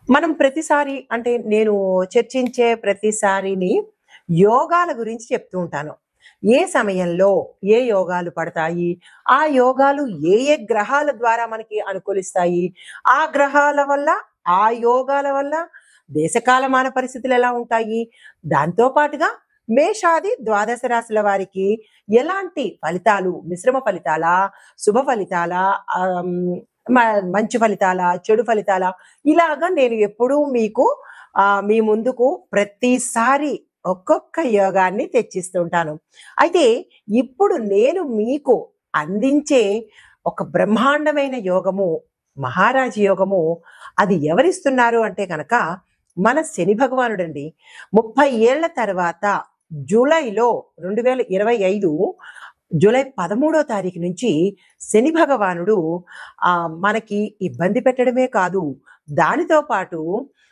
మనం ప్రతిసారి అంటే నేను చర్చించే ప్రతిసారిని యోగాల గురించి చెప్తూ ఉంటాను. ఏ సమయంలో ఏ యోగాలు పడతాయి? ఆ యోగాలు ఏ ఏ గ్రహాల ద్వారా మనకి అనుకూలిస్తాయి? ఆ గ్రహాల వల్ల, ఆ యోగాల వల్ల దేశకాలమాన పరిస్థితులు ఎలా ఉంటాయి? దాంతో పాటుగా మేషాది ద్వాదశ రాశుల వారికి ఎలాంటి ఫలితాలు, మిశ్రమ ఫలితాలా? శుభ ఫలితాలా? ఆహ్, హ్మ్, మ మంచి ఫలితాలా? చెడు ఫలితాలా? ఇలాగా నేను ఎప్పుడూ మీకు మీ ముందుకు ప్రతిసారి ఒక్కొక్క యోగాన్ని తెచ్చిస్తుంటాను. అయితే ఇప్పుడు నేను మీకు అందించే ఒక బ్రహ్మాండమైన యోగము, మహారాజ యోగము అది ఎవరిస్తున్నారు అంటే గనక మన శని భగవానుడండి. 30 ఏళ్ల తర్వాత జూలైలో 2025 జూలై 13 తారీఖు నుంచి శని భగవానుడు మనకి ఇబ్బంది పెట్టడమే కాదు, దానితో పాటు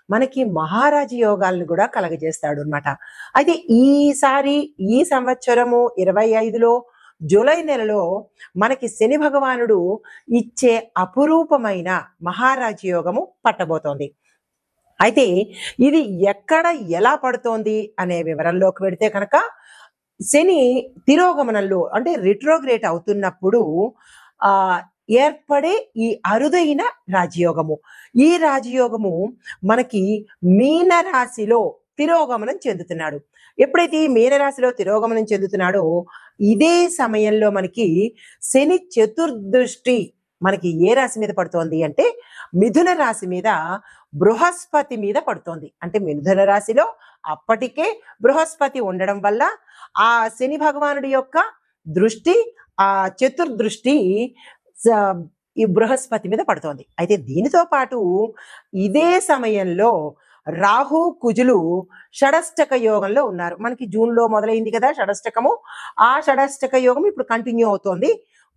మనకి మహారాజ యోగాలను కూడా కలగజేస్తాడనమాట. అయితే ఈసారి ఈ సంవత్సరము 25లో జూలై నెలలో మనకి శని భగవానుడు ఇచ్చే అపురూపమైన మహారాజ యోగము పట్టబోతోంది. అయితే ఇది ఎక్కడ ఎలా పడుతోంది అనే వివరంలోకి వెడితే కనుక శని తిరోగమనంలో అంటే రిట్రోగ్రేట్ అవుతున్నప్పుడు ఆ ఏర్పడే ఈ అరుదైన రాజయోగము. ఈ రాజయోగము మనకి మీన రాశిలో తిరోగమనం చెందుతున్నాడు. ఎప్పుడైతే ఈ మీనరాశిలో తిరోగమనం చెందుతున్నాడో ఇదే సమయంలో మనకి శని చతుర్దృష్టి మనకి ఏ రాశి మీద పడుతోంది అంటే మిథున రాశి మీద, బృహస్పతి మీద పడుతోంది. అంటే మిథున రాశిలో అప్పటికే బృహస్పతి ఉండడం వల్ల ఆ శని భగవానుడి యొక్క దృష్టి, ఆ చతుర్దృష్టి స- ఈ బృహస్పతి మీద పడుతోంది. అయితే దీనితో పాటు ఇదే సమయంలో రాహు కుజులు షడష్టక యోగంలో ఉన్నారు. మనకి జూన్లో మొదలైంది కదా షడష్టకము. ఆ షడష్టక యోగం ఇప్పుడు కంటిన్యూ అవుతోంది.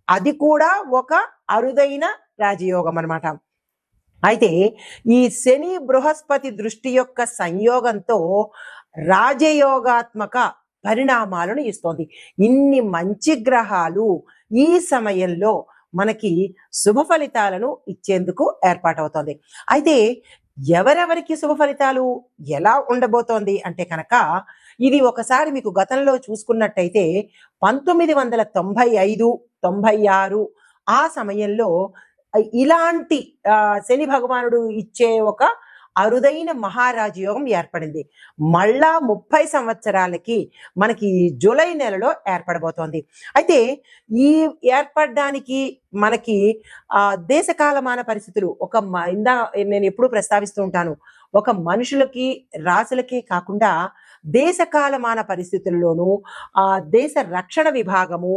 అది కూడా ఒక అరుదైన రాజయోగం అన్నమాట. అయితే ఈ శని బృహస్పతి దృష్టి యొక్క సంయోగంతో రాజయోగాత్మక పరిణామాలను ఇస్తోంది. ఇన్ని మంచి గ్రహాలు ఈ సమయంలో మనకి శుభ ఫలితాలను ఇచ్చేందుకు ఏర్పాటవుతోంది. అయితే ఎవరెవరికి శుభ ఫలితాలు ఎలా ఉండబోతోంది అంటే కనుక ఇది ఒకసారి మీకు గతంలో చూసుకున్నట్టయితే 1995, 96 ఆ సమయంలో ఇలాంటి శని భగవానుడు ఇచ్చే ఒక అరుదైన మహారాజ యోగం ఏర్పడింది. మళ్ళా 30 సంవత్సరాలకి మనకి జూలై నెలలో ఏర్పడబోతోంది. అయితే ఈ ఏర్పడడానికి మనకి దేశకాలమాన పరిస్థితులు ఒక నేను ఎప్పుడూ ప్రస్తావిస్తూ ఉంటాను. ఒక మనుషులకి, రాసులకి కాకుండా దేశకాలమాన పరిస్థితుల్లోనూ దేశ రక్షణ విభాగము,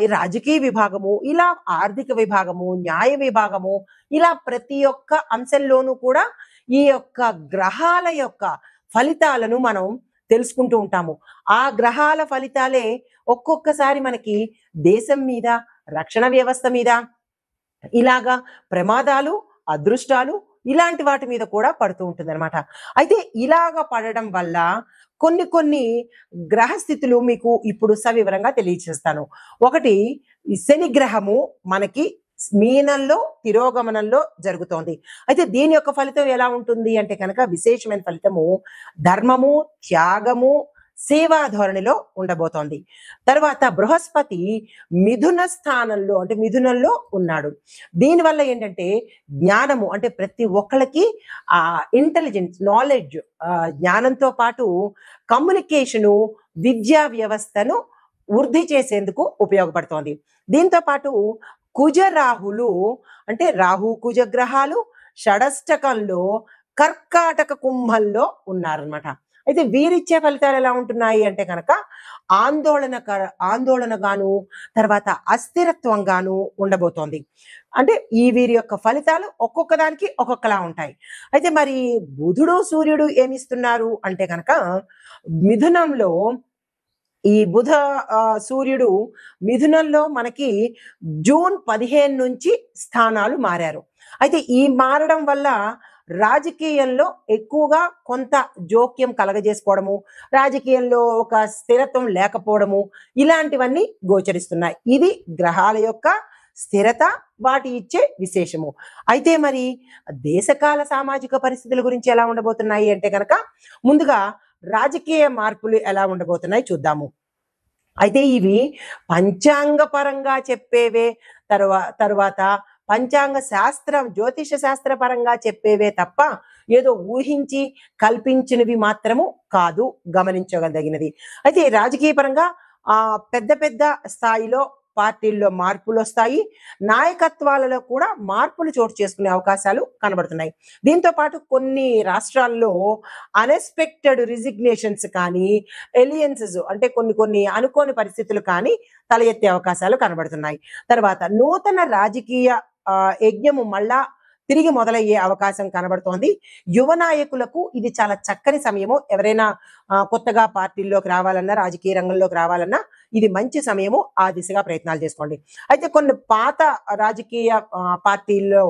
ఈ రాజకీయ విభాగము, ఇలా ఆర్థిక విభాగము, న్యాయ విభాగము, ఇలా ప్రతి ఒక్క అంశంలోనూ కూడా ఈ యొక్క గ్రహాల యొక్క ఫలితాలను మనం తెలుసుకుంటూ ఉంటాము. ఆ గ్రహాల ఫలితాలే ఒక్కొక్కసారి మనకి దేశం మీద, రక్షణ వ్యవస్థ మీద ఇలాగా ప్రమాదాలు, అదృష్టాలు ఇలాంటి వాటి మీద కూడా పడుతూ ఉంటుందన్నమాట. అయితే ఇలాగ పడడం వల్ల కొన్ని కొన్ని గ్రహస్థితులు మీకు ఇప్పుడు సవివరంగా తెలియచేస్తాను. ఒకటి, ఈ శని గ్రహము మనకి మీనంలో తిరోగమనంలో జరుగుతోంది. అయితే దీని యొక్క ఫలితం ఎలా ఉంటుంది అంటే కనుక విశేషమైన ఫలితము ధర్మము, త్యాగము, సేవా ధోరణిలో ఉండబోతోంది. తర్వాత బృహస్పతి మిథున స్థానంలో అంటే మిథునంలో ఉన్నాడు. దీనివల్ల ఏంటంటే జ్ఞానము అంటే ప్రతి ఒక్కళ్ళకి ఇంటెలిజెన్స్, నాలెడ్జ్, జ్ఞానంతో పాటు కమ్యూనికేషను, విద్యా వ్యవస్థను వృద్ధి చేసేందుకు ఉపయోగపడుతోంది. దీంతో పాటు కుజ రాహులు అంటే రాహు కుజ గ్రహాలు షడష్టకంలో కర్కాటక కుంభంలో ఉన్నారనమాట. అయితే వీరిచ్చే ఫలితాలు ఎలా ఉంటున్నాయి అంటే కనుక ఆందోళనగాను, తర్వాత అస్థిరత్వంగాను ఉండబోతోంది. అంటే ఈ వీరి యొక్క ఫలితాలు ఒక్కొక్క దానికి ఒక్కొక్కలా ఉంటాయి. అయితే మరి బుధుడు సూర్యుడు ఏమిస్తున్నారు అంటే కనుక మిథునంలో ఈ బుధ సూర్యుడు మిథునంలో మనకి జూన్ 15 నుంచి స్థానాలు మారారు. అయితే ఈ మారడం వల్ల రాజకీయంలో ఎక్కువగా కొంత జోక్యం కలగజేసుకోవడము, రాజకీయంలో ఒక స్థిరత్వం లేకపోవడము ఇలాంటివన్నీ గోచరిస్తున్నాయి. ఇది గ్రహాల యొక్క స్థిరత వాటి ఇచ్చే విశేషము. అయితే మరి దేశకాల సామాజిక పరిస్థితుల గురించి ఎలా ఉండబోతున్నాయి అంటే కనుక ముందుగా రాజకీయ మార్పులు ఎలా ఉండబోతున్నాయి చూద్దాము. అయితే ఇవి పంచాంగ పరంగా చెప్పేవే, తరువాత పంచాంగ శాస్త్రం జ్యోతిష శాస్త్ర పరంగా చెప్పేవే తప్ప ఏదో ఊహించి కల్పించినవి మాత్రము కాదు, గమనించగలిగినది. అయితే రాజకీయ పరంగా పెద్ద పెద్ద స్థాయిలో పార్టీల్లో మార్పులు వస్తాయి, నాయకత్వాలలో కూడా మార్పులు చోటు చేసుకునే అవకాశాలు కనబడుతున్నాయి. దీంతో పాటు కొన్ని రాష్ట్రాల్లో అన్ఎక్స్పెక్టెడ్ రిజిగ్నేషన్స్ కానీ, ఎలియన్సెస్ అంటే కొన్ని కొన్ని అనుకోని పరిస్థితులు కానీ తల ఎత్తే అవకాశాలు కనబడుతున్నాయి. తర్వాత నూతన రాజకీయ యజ్ఞము మళ్ళా తిరిగి మొదలయ్యే అవకాశం కనబడుతోంది. యువ నాయకులకు ఇది చాలా చక్కని సమయము. ఎవరైనా కొత్తగా పార్టీల్లోకి రావాలన్నా, రాజకీయ రంగంలోకి రావాలన్నా ఇది మంచి సమయము. ఆ దిశగా ప్రయత్నాలు చేసుకోండి. అయితే కొన్ని పాత రాజకీయ పార్టీల్లో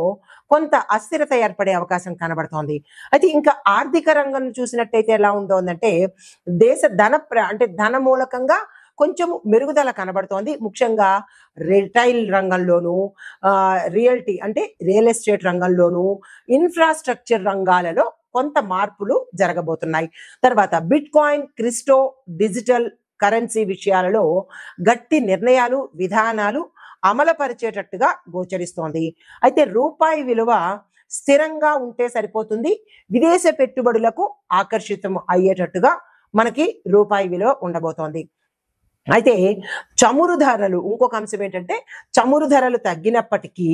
కొంత అస్థిరత ఏర్పడే అవకాశం కనబడుతోంది. అయితే ఇంకా ఆర్థిక రంగం చూసినట్టయితే ఎలా ఉంటుందంటే దేశ అంటే ధన మూలకంగా కొంచెం మెరుగుదల కనబడుతోంది. ముఖ్యంగా రిటైల్ రంగంలోను, రియల్టీ అంటే రియల్ ఎస్టేట్ రంగంలోను, ఇన్ఫ్రాస్ట్రక్చర్ రంగాలలో కొంత మార్పులు జరగబోతున్నాయి. తర్వాత bit coin, crypto, digital currency విషయాలలో గట్టి నిర్ణయాలు, విధానాలు అమలుపరిచేటట్టుగా గోచరిస్తోంది. అయితే రూపాయి విలువ స్థిరంగా ఉంటే సరిపోతుంది. విదేశ పెట్టుబడులకు ఆకర్షితం అయ్యేటట్టుగా మనకి రూపాయి విలువ ఉండబోతోంది. అయితే చమురు ధరలు, ఇంకొక అంశం ఏంటంటే చమురు ధరలు తగ్గినప్పటికీ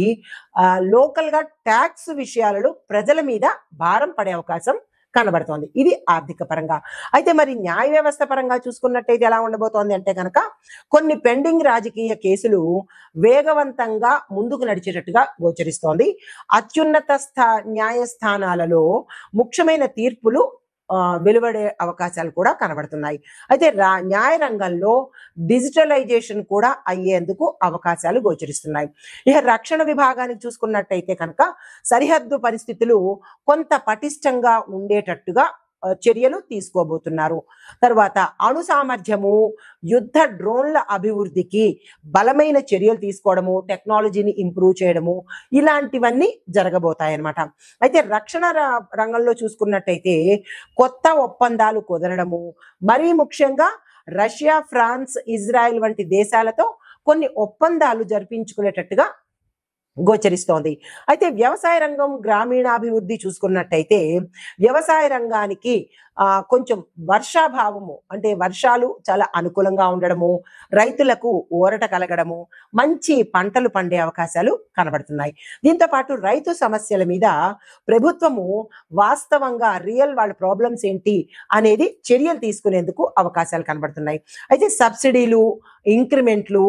లోకల్ గా ట్యాక్స్ విషయాలలో ప్రజల మీద భారం పడే అవకాశం కనబడుతోంది. ఇది ఆర్థిక పరంగా. అయితే మరి న్యాయ వ్యవస్థ పరంగా చూసుకున్నట్టయితే ఎలా ఉండబోతోంది అంటే కనుక కొన్ని పెండింగ్ రాజకీయ కేసులు వేగవంతంగా ముందుకు నడిచేటట్టుగా గోచరిస్తోంది. అత్యున్నత న్యాయస్థానాలలో ముఖ్యమైన తీర్పులు వెలువడే అవకాశాలు కూడా కనబడుతున్నాయి. అయితే న్యాయ రంగంలో డిజిటలైజేషన్ కూడా అయ్యేందుకు అవకాశాలు గోచరిస్తున్నాయి. ఇక రక్షణ విభాగానికి చూసుకున్నట్టయితే కనుక సరిహద్దు పరిస్థితులు కొంత పటిష్టంగా ఉండేటట్టుగా చర్యలు తీసుకోబోతున్నారు. తర్వాత అణు సామర్థ్యము, యుద్ధ డ్రోన్ల అభివృద్ధికి బలమైన చర్యలు తీసుకోవడము, టెక్నాలజీని ఇంప్రూవ్ చేయడము, ఇలాంటివన్నీ జరగబోతాయన్నమాట. అయితే రక్షణ రంగంలో చూసుకున్నట్టయితే కొత్త ఒప్పందాలు కుదరడము, మరీ ముఖ్యంగా రష్యా, ఫ్రాన్స్, ఇజ్రాయెల్ వంటి దేశాలతో కొన్ని ఒప్పందాలు జరిపించుకునేటట్టుగా గోచరిస్తోంది. అయితే వ్యవసాయ రంగం, గ్రామీణాభివృద్ధి చూసుకున్నట్టయితే వ్యవసాయ రంగానికి కొంచెం వర్షాభావము అంటే వర్షాలు చాలా అనుకూలంగా ఉండడము, రైతులకు ఊరట కలగడము, మంచి పంటలు పండే అవకాశాలు కనబడుతున్నాయి. దీంతో పాటు రైతు సమస్యల మీద ప్రభుత్వము వాస్తవంగా వాళ్ళ ప్రాబ్లమ్స్ ఏంటి అనేది చర్యలు తీసుకునేందుకు అవకాశాలు కనబడుతున్నాయి. అయితే సబ్సిడీలు, ఇంక్రిమెంట్లు,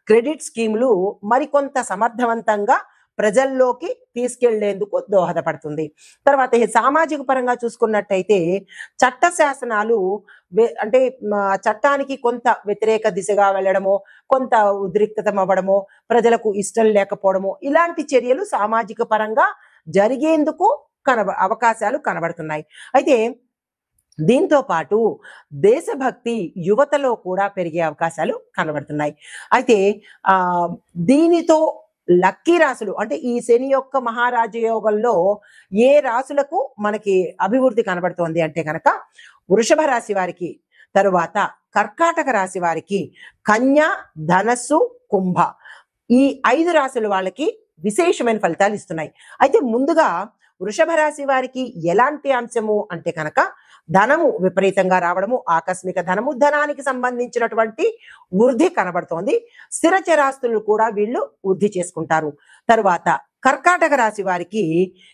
క్రెడిట్ స్కీములు మరికొంత సమర్థవంతంగా ప్రజల్లోకి తీసుకెళ్లేందుకు దోహదపడుతుంది. తర్వాత సామాజిక పరంగా చూసుకున్నట్టయితే చట్ట శాసనాలు అంటే చట్టానికి కొంత వ్యతిరేక దిశగా వెళ్ళడము, కొంత ఉద్రిక్తతం అవ్వడము, ప్రజలకు ఇష్టం లేకపోవడము, ఇలాంటి చర్యలు సామాజిక పరంగా జరిగేందుకు అవకాశాలు కనబడుతున్నాయి. అయితే దీంతో పాటు దేశభక్తి యువతలో కూడా పెరిగే అవకాశాలు కనబడుతున్నాయి. అయితే దీనితో లక్కీ రాసులు అంటే ఈ శని యొక్క మహారాజయోగంలో ఏ రాసులకు మనకి అభివృద్ధి కనబడుతోంది అంటే కనుక వృషభ రాశి వారికి, తరువాత కర్కాటక రాశి వారికి, కన్యా, ధనస్సు, కుంభ, ఈ 5 రాశుల వాళ్ళకి విశేషమైన ఫలితాలు ఇస్తున్నాయి. అయితే ముందుగా వృషభ రాశి వారికి ఎలాంటి అంశము అంటే కనుక ధనము విపరీతంగా రావడము, ఆకస్మిక ధనము, ధనానికి సంబంధించినటువంటి వృద్ధి కనబడుతోంది. స్థిర చరాస్తులు కూడా వీళ్ళు వృద్ధి చేసుకుంటారు. తరువాత కర్కాటక రాశి వారికి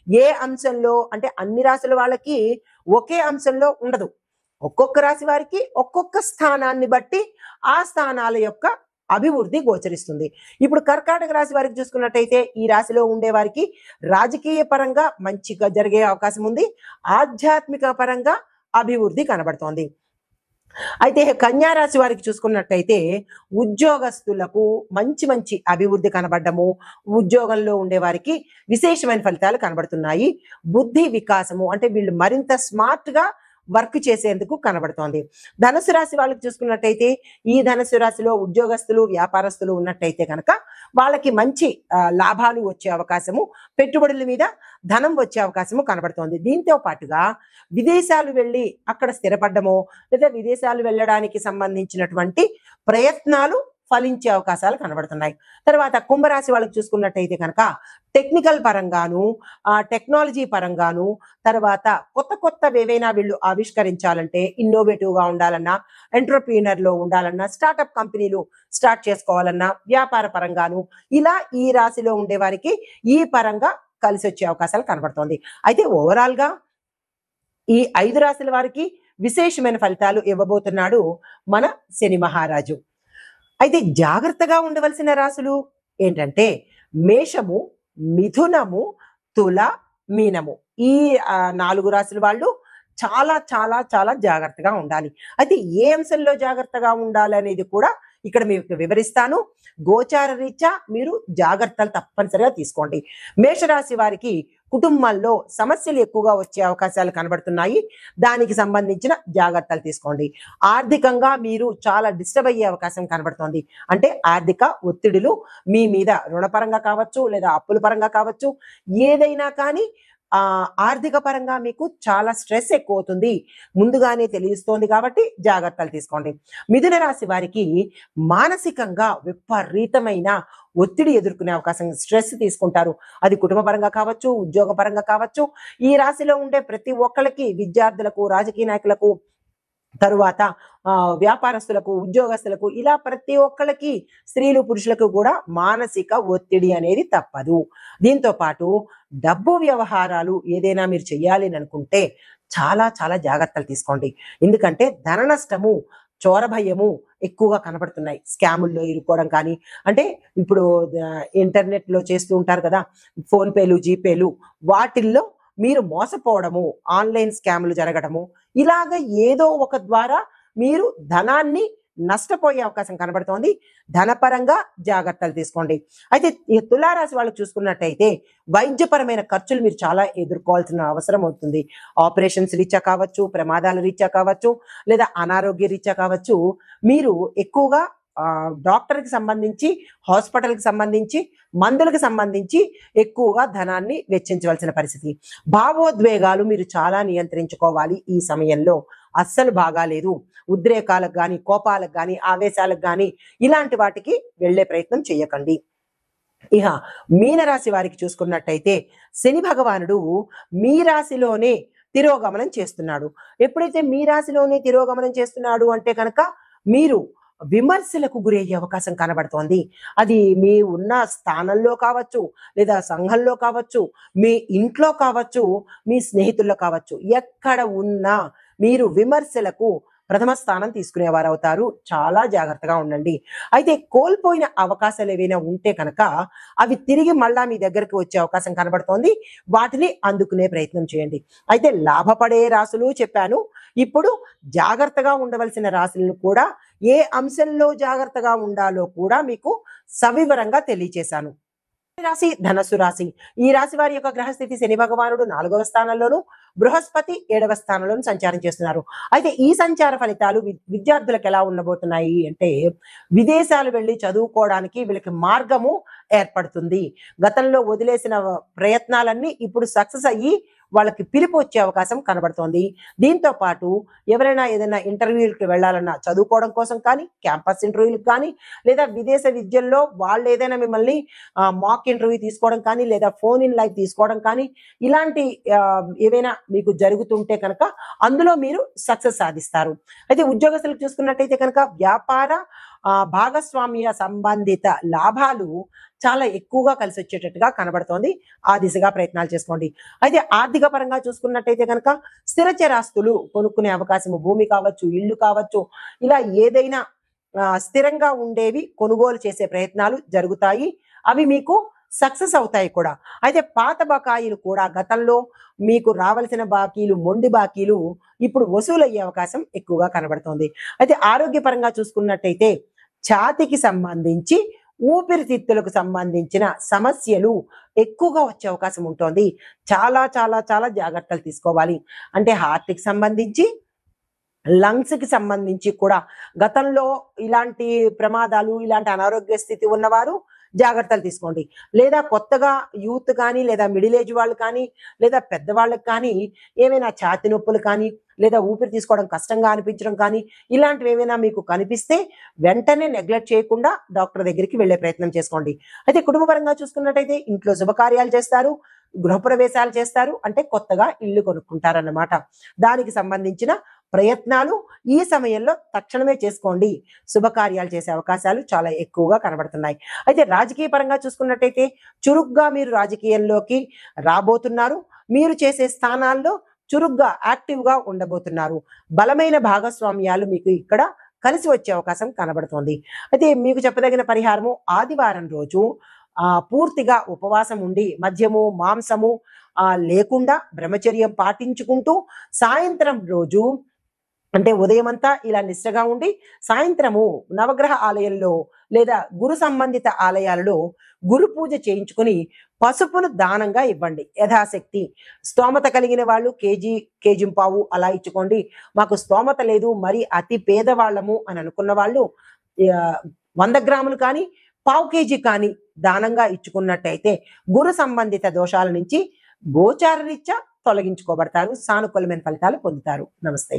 ఏ అంశంలో అంటే అన్ని రాశుల వాళ్ళకి ఒకే అంశంలో ఉండదు. ఒక్కొక్క రాశి వారికి ఒక్కొక్క స్థానాన్ని బట్టి ఆ స్థానాల యొక్క అభివృద్ధి గోచరిస్తుంది. ఇప్పుడు కర్కాటక రాశి వారికి చూసుకున్నట్టయితే ఈ రాశిలో ఉండే వారికి రాజకీయ పరంగా మంచిగా జరిగే అవకాశం ఉంది. ఆధ్యాత్మిక పరంగా అభివృద్ధి కనబడుతోంది. అయితే కన్యా రాశి వారికి చూసుకున్నట్టయితే ఉద్యోగస్తులకు మంచి మంచి అభివృద్ధి కనబడము, ఉద్యోగంలో ఉండే వారికి విశేషమైన ఫలితాలు కనబడుతున్నాయి. బుద్ధి వికాసము అంటే వీళ్ళు మరింత స్మార్ట్ గా వర్క్ చేసేందుకు కనబడుతోంది. ధనుసు రాశి వాళ్ళకి చూసుకున్నట్టయితే ఈ ధనుసు రాశిలో ఉద్యోగస్తులు వ్యాపారస్తులు ఉన్నట్టయితే కనుక వాళ్ళకి మంచి లాభాలు వచ్చే అవకాశము, పెట్టుబడుల మీద ధనం వచ్చే అవకాశము కనబడుతోంది. దీంతో పాటుగా విదేశాలు వెళ్ళి అక్కడ స్థిరపడ్డమో లేదా విదేశాలు వెళ్ళడానికి సంబంధించినటువంటి ప్రయత్నాలు ఫలించే అవకాశాలు కనబడుతున్నాయి. తర్వాత కుంభరాశి వాళ్ళకి చూసుకున్నట్టయితే కనుక టెక్నికల్ పరంగాను టెక్నాలజీ పరంగాను తర్వాత కొత్త కొత్తవి ఏవైనా వీళ్ళు ఆవిష్కరించాలంటే ఇన్నోవేటివ్గా ఉండాలన్నా, ఎంటర్‌ప్రెన్యూర్‌లో ఉండాలన్నా, స్టార్టప్ కంపెనీలు స్టార్ట్ చేసుకోవాలన్నా, వ్యాపార పరంగాను ఇలా ఈ రాశిలో ఉండే వారికి ఈ పరంగా కలిసి వచ్చే అవకాశాలు కనబడుతోంది. అయితే ఓవరాల్‌గా ఈ 5 రాశుల వారికి విశేషమైన ఫలితాలు ఇవ్వబోతున్నాడు మన శని మహారాజు. అయితే జాగ్రత్తగా ఉండవలసిన రాశులు ఏంటంటే మేషము, మిథునము, తుల, మీనము. ఈ 4 రాశుల వాళ్ళు చాలా చాలా చాలా జాగ్రత్తగా ఉండాలి. అయితే ఏ అంశంలో జాగ్రత్తగా ఉండాలి అనేది కూడా ఇక్కడ మీకు వివరిస్తాను. గోచార రీత్యా మీరు జాగ్రత్తలు తప్పనిసరిగా తీసుకోండి. మేషరాశి వారికి కుటుంబాల్లో సమస్యలు ఎక్కువగా వచ్చే అవకాశాలు కనబడుతున్నాయి. దానికి సంబంధించిన జాగ్రత్తలు తీసుకోండి. ఆర్థికంగా మీరు చాలా డిస్టర్బ్ అయ్యే అవకాశం కనబడుతోంది. అంటే ఆర్థిక ఒత్తిడులు మీ మీద రుణపరంగా కావచ్చు లేదా అప్పుల పరంగా కావచ్చు, ఏదైనా కానీ ఆర్థిక పరంగా మీకు చాలా స్ట్రెస్ ఎక్కువ అవుతుంది ముందుగానే తెలియస్తోంది కాబట్టి జాగ్రత్తలు తీసుకోండి. మిథున రాశి వారికి మానసికంగా విపరీతమైన ఒత్తిడి ఎదుర్కొనే అవకాశం, స్ట్రెస్ తీసుకుంటారు. అది కుటుంబ పరంగా కావచ్చు, ఉద్యోగ పరంగా కావచ్చు. ఈ రాశిలో ఉండే ప్రతి ఒక్కరికి, విద్యార్థులకు, రాజకీయ నాయకులకు, తరువాత వ్యాపారస్తులకు, ఉద్యోగస్తులకు ఇలా ప్రతి ఒక్కళ్ళకి, స్త్రీలు పురుషులకు కూడా మానసిక ఒత్తిడి అనేది తప్పదు. దీంతో పాటు డబ్బు వ్యవహారాలు ఏదైనా మీరు చెయ్యాలి అని అనుకుంటే చాలా చాలా జాగ్రత్తలు తీసుకోండి. ఎందుకంటే ధన నష్టము, చోర భయము ఎక్కువగా కనబడుతున్నాయి. స్కాముల్లో ఇరుక్కోవడం కానీ, అంటే ఇప్పుడు ఇంటర్నెట్లో చేస్తూ ఉంటారు కదా ఫోన్ పేలు, జీపేలు, వాటిల్లో మీరు మోసపోవడము, ఆన్లైన్ స్కాములు జరగడము, ఇలాగ ఏదో ఒక ద్వారా మీరు ధనాన్ని నష్టపోయే అవకాశం కనబడుతోంది. ధనపరంగా జాగ్రత్తలు తీసుకోండి. అయితే ఈ తులారాశి వాళ్ళు చూసుకున్నట్టయితే వైద్యపరమైన ఖర్చులు మీరు చాలా ఎదుర్కోవాల్సిన అవసరం అవుతుంది. ఆపరేషన్స్ రీత్యా కావచ్చు, ప్రమాదాల రీత్యా కావచ్చు, లేదా అనారోగ్య రీత్యా కావచ్చు, మీరు ఎక్కువగా డాక్టర్కి సంబంధించి, హాస్పిటల్కి సంబంధించి, మందులకు సంబంధించి ఎక్కువగా ధనాన్ని వెచ్చించవలసిన పరిస్థితి. భావోద్వేగాలు మీరు చాలా నియంత్రించుకోవాలి. ఈ సమయంలో అస్సలు బాగాలేదు. ఉద్రేకాలకు కానీ, కోపాలకు కానీ, ఆవేశాలకు కానీ ఇలాంటి వాటికి వెళ్ళే ప్రయత్నం చేయకండి. ఇక మీనరాశి వారికి చూసుకున్నట్టయితే శని భగవానుడు మీ రాశిలోనే తిరోగమనం చేస్తున్నాడు. ఎప్పుడైతే మీ రాశిలోనే తిరోగమనం చేస్తున్నాడు అంటే కనుక మీరు విమర్శలకు గురయ్యే అవకాశం కనబడుతోంది. అది మీ ఉన్న స్థానంలో కావచ్చు, లేదా సంఘంలో కావచ్చు, మీ ఇంట్లో కావచ్చు, మీ స్నేహితుల్లో కావచ్చు, ఎక్కడ ఉన్నా మీరు విమర్శలకు ప్రథమ స్థానం తీసుకునేవారు అవుతారు. చాలా జాగ్రత్తగా ఉండండి. అయితే కోల్పోయిన అవకాశాలు ఏవైనా ఉంటే కనుక అవి తిరిగి మళ్ళా మీ దగ్గరికి వచ్చే అవకాశం కనబడుతోంది. వాటిని అందుకునే ప్రయత్నం చేయండి. అయితే లాభపడే రాశులు చెప్పాను. ఇప్పుడు జాగ్రత్తగా ఉండవలసిన రాశులను కూడా, ఏ అంశంలో జాగ్రత్తగా ఉండాలో కూడా మీకు సవివరంగా తెలియచేశాను. రాశి ధనస్సు రాశి. ఈ రాశి వారి యొక్క గ్రహస్థితి శని భగవానుడు 4వ స్థానంలోను, బృహస్పతి 7వ స్థానంలోను సంచారం చేస్తున్నారు. అయితే ఈ సంచార ఫలితాలు విద్యార్థులకు ఎలా ఉండబోతున్నాయి అంటే విదేశాలు వెళ్ళి చదువుకోవడానికి వీళ్ళకి మార్గము ఏర్పడుతుంది. గతంలో వదిలేసిన ప్రయత్నాలన్నీ ఇప్పుడు సక్సెస్ అయ్యి వాళ్ళకి పిలుపు వచ్చే అవకాశం కనబడుతోంది. దీంతో పాటు ఎవరైనా ఏదైనా ఇంటర్వ్యూలకు వెళ్ళాలన్నా చదువుకోవడం కోసం కానీ, క్యాంపస్ ఇంటర్వ్యూలకు కానీ, లేదా విదేశ విద్యల్లో వాళ్ళు ఏదైనా మిమ్మల్ని మాక్ ఇంటర్వ్యూ తీసుకోవడం కానీ, లేదా ఫోన్ ఇన్ లైవ్ తీసుకోవడం కానీ, ఇలాంటి ఏవైనా మీకు జరుగుతుంటే కనుక అందులో మీరు సక్సెస్ సాధిస్తారు. అయితే ఉద్యోగస్తులకు చూసుకున్నట్టయితే కనుక వ్యాపార భాగస్వామ్య సంబంధిత లాభాలు చాలా ఎక్కువగా కలిసి వచ్చేటట్టుగా కనబడుతోంది. ఆ దిశగా ప్రయత్నాలు చేసుకోండి. అయితే ఆర్థిక పరంగా చూసుకున్నట్టయితే కనుక స్థిరచరాస్తులు కొనుక్కునే అవకాశము, భూమి కావచ్చు, ఇల్లు కావచ్చు, ఇలా ఏదైనా స్థిరంగా ఉండేవి కొనుగోలు చేసే ప్రయత్నాలు జరుగుతాయి. అవి మీకు సక్సెస్ అవుతాయి కూడా. అయితే పాత బకాయిలు కూడా, గతంలో మీకు రావాల్సిన బాకీలు, మొండి బాకీలు ఇప్పుడు వసూలయ్యే అవకాశం ఎక్కువగా కనబడుతోంది. అయితే ఆరోగ్యపరంగా చూసుకున్నట్టయితే ఛాతికి సంబంధించి ఊపిరితిత్తులకు సంబంధించిన సమస్యలు ఎక్కువగా వచ్చే అవకాశం ఉంటుంది. చాలా చాలా చాలా జాగ్రత్తలు తీసుకోవాలి. అంటే హార్ట్‌కి సంబంధించి, లంగ్స్‌కి సంబంధించి కూడా గతంలో ఇలాంటి ప్రమాదాలు, ఇలాంటి అనారోగ్య స్థితి ఉన్నవారు జాగ్రత్తలు తీసుకోండి. లేదా కొత్తగా యూత్ కానీ, లేదా మిడిల్ ఏజ్ వాళ్ళు కానీ, లేదా పెద్దవాళ్ళకి కానీ ఏమైనా ఛాతీ నొప్పులు కానీ, లేదా ఊపిరి తీసుకోవడం కష్టంగా అనిపించడం కానీ, ఇలాంటివి ఏమైనా మీకు కనిపిస్తే వెంటనే నెగ్లెక్ట్ చేయకుండా డాక్టర్ దగ్గరికి వెళ్ళే ప్రయత్నం చేసుకోండి. అయితే కుటుంబపరంగా చూసుకున్నట్టయితే ఇంట్లో శుభకార్యాలు చేస్తారు, గృహప్రవేశాలు చేస్తారు, అంటే కొత్తగా ఇల్లు కొనుక్కుంటారన్నమాట. దానికి సంబంధించిన ప్రయత్నాలు ఈ సమయంలో తక్షణమే చేసుకోండి. శుభకార్యాలు చేసే అవకాశాలు చాలా ఎక్కువగా కనబడుతున్నాయి. అయితే రాజకీయ పరంగా చూసుకున్నట్టయితే చురుగ్గా మీరు రాజకీయంలోకి రాబోతున్నారు. మీరు చేసే స్థానాల్లో చురుగ్గా యాక్టివ్‌గా ఉండబోతున్నారు. బలమైన భాగస్వామ్యాలు మీకు ఇక్కడ కలిసి వచ్చే అవకాశం కనబడుతోంది. అయితే మీకు చెప్పదగిన పరిహారము ఆదివారం రోజు పూర్తిగా ఉపవాసం ఉండి మద్యము, మాంసము లేకుండా బ్రహ్మచర్యం పాటించుకుంటూ సాయంత్రం రోజు అంటే ఉదయమంతా ఇలా నిష్టగా ఉండి సాయంత్రము నవగ్రహ ఆలయంలో లేదా గురు సంబంధిత ఆలయాలలో గురు పూజ చేయించుకుని పసుపును దానంగా ఇవ్వండి యథాశక్తి. స్తోమత కలిగిన వాళ్ళు కేజింపావు అలా ఇచ్చుకోండి. మాకు స్తోమత లేదు, మరి అతి పేదవాళ్ళము అని అనుకున్న వాళ్ళు 100 గ్రాములు కానీ, పావు కేజీ కానీ దానంగా ఇచ్చుకున్నట్టయితే గురు సంబంధిత దోషాల నుంచి గోచార రీత్యా తొలగించుకోబడతారు. సానుకూలమైన ఫలితాలు పొందుతారు. నమస్తే.